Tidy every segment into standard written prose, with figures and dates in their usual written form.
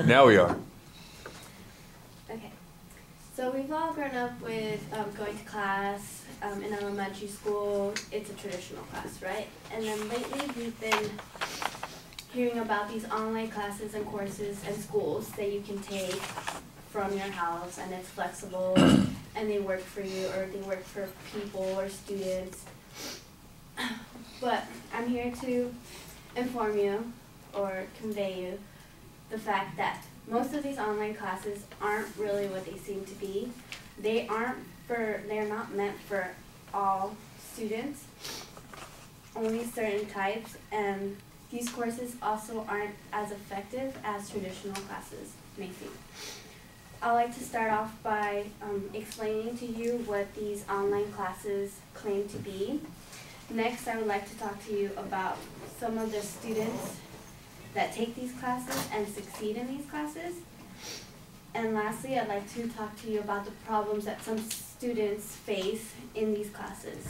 Now we are. Okay. So we've all grown up with going to class in elementary school. It's a traditional class, right? And then lately we've been hearing about these online classes and courses and schools that you can take from your house, and it's flexible and they work for you, or they work for people or students. But I'm here to inform you or convey you the fact that most of these online classes aren't really what they seem to be. They're not meant for all students, only certain types, and these courses also aren't as effective as traditional classes may seem. I'd like to start off by explaining to you what these online classes claim to be. Next, I would like to talk to you about some of the students that take these classes and succeed in these classes. And lastly, I'd like to talk to you about the problems that some students face in these classes.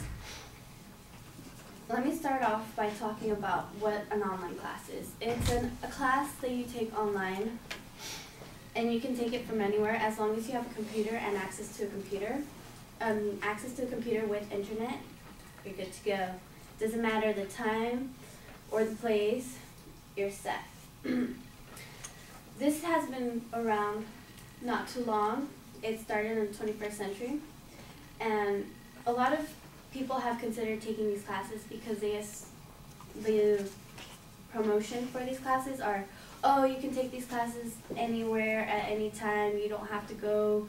Let me start off by talking about what an online class is. It's a class that you take online, and you can take it from anywhere as long as you have a computer and access to a computer. Access to a computer with internet, you're good to go. Doesn't matter the time or the place, you're set. This has been around not too long. It started in the 21st century, and a lot of people have considered taking these classes because the promotion for these classes are, oh, you can take these classes anywhere at any time. You don't have to go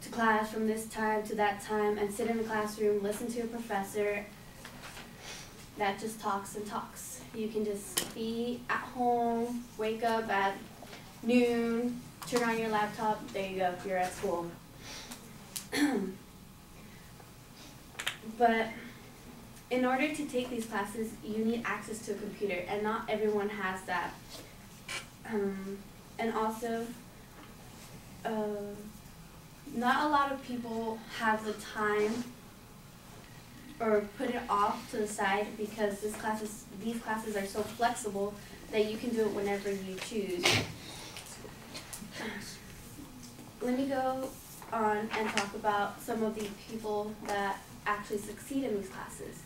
to class from this time to that time and sit in the classroom, listen to a professor that just talks and talks. You can just be at home, wake up at noon, turn on your laptop, there you go, you're at school. But in order to take these classes, you need access to a computer, and not everyone has that. And also, not a lot of people have the time or put it off to the side because these classes are so flexible that you can do it whenever you choose. Let me go on and talk about some of the people that actually succeed in these classes.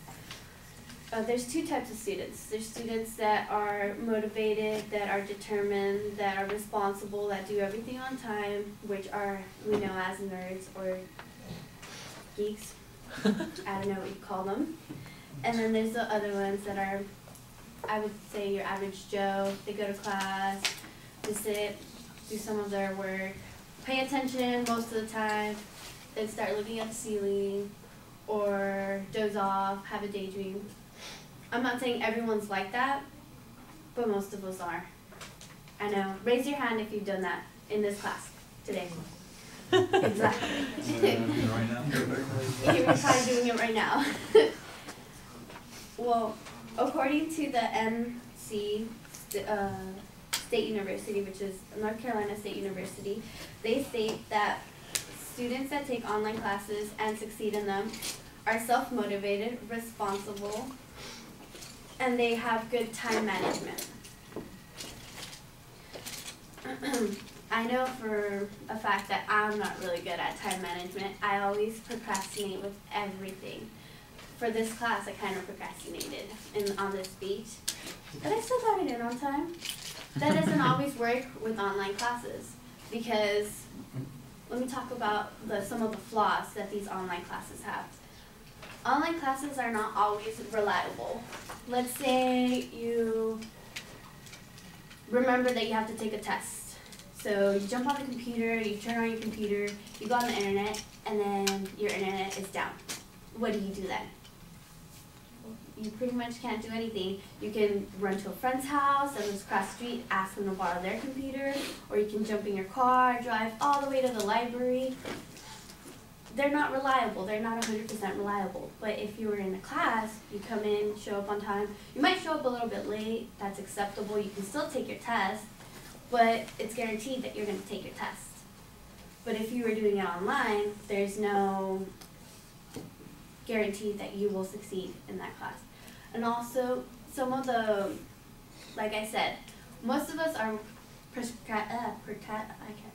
There's two types of students. There's students that are motivated, that are determined, that are responsible, that do everything on time, which we know as nerds or geeks. I don't know what you call them. And then there's the other ones that are, I would say, your average Joe. They go to class, they sit, do some of their work, pay attention most of the time, then start looking at the ceiling, or doze off, have a daydream. I'm not saying everyone's like that, but most of us are. I know. Raise your hand if you've done that in this class today. Exactly. Right now? You're probably doing it right now. Well, according to the NC State University, which is North Carolina State University, they state that students that take online classes and succeed in them are self-motivated, responsible, and they have good time management. I know for a fact that I'm not really good at time management. I always procrastinate with everything. For this class, I kind of procrastinated on this speech, but I still got it in on time. That doesn't always work with online classes, because let me talk about some of the flaws that these online classes have. Online classes are not always reliable. Let's say you remember that you have to take a test. So you jump on the computer, you turn on your computer, you go on the internet, and then your internet is down. What do you do then? You pretty much can't do anything. You can run to a friend's house and lives across the street, ask them to borrow their computer, or you can jump in your car, drive all the way to the library. They're not reliable. They're not 100% reliable. But if you were in a class, you come in, show up on time. You might show up a little bit late. That's acceptable. You can still take your test, but it's guaranteed that you're going to take your test. But if you were doing it online, there's no guarantee that you will succeed in that class. And also, some of the, like I said, most of us are I can't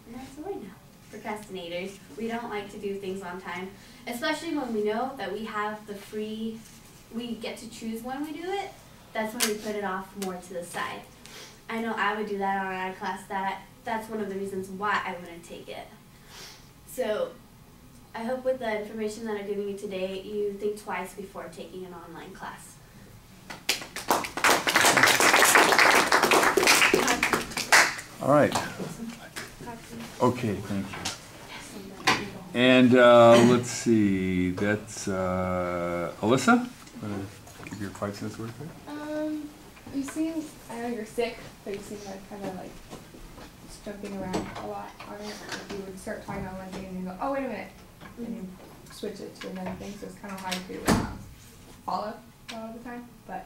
pronounce the word now. Procrastinators. We don't like to do things on time, especially when we know that we have we get to choose when we do it. That's when we put it off more to the side. I know I would do that on our class. That's one of the reasons why I wouldn't take it. So I hope with the information that I'm giving you today, you think twice before taking an online class. All right. Okay, thank you. And let's see, that's Alyssa? Want to give your 5 cents worth of it? You seem, I know you're sick, but you seem like kind of like just jumping around a lot on it. Like you would start talking on one thing and you go, oh, wait a minute, and you switch it to another thing, so it's kind of hard to follow all the time. But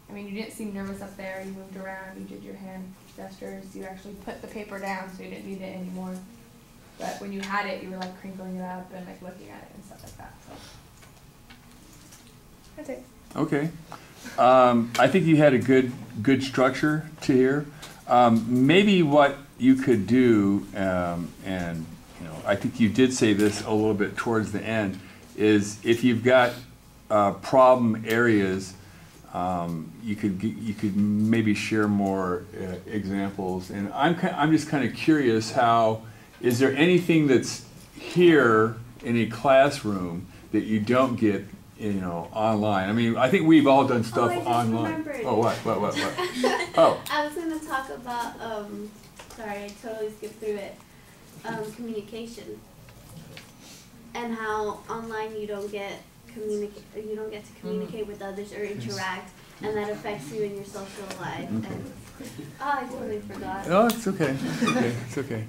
I mean, you didn't seem nervous up there. You moved around. You did your hand gestures. You actually put the paper down, so you didn't need it anymore. But when you had it, you were like crinkling it up and like looking at it and stuff like that. So that's it. Okay. I think you had a good structure to here. Maybe what you could do, and you know, I think you did say this a little bit towards the end, is if you've got problem areas, you could maybe share more examples. And I'm just kind of curious, how is there anything that's here in a classroom that you don't get, you know, online? I mean, I think we've all done stuff online. Remembered. Oh, what? Oh. I was going to talk about, sorry, I totally skipped through it, communication. And how online you don't get to communicate with others or interact, and that affects you in your social life. And, I totally forgot. Oh, it's okay. It's okay. It's okay.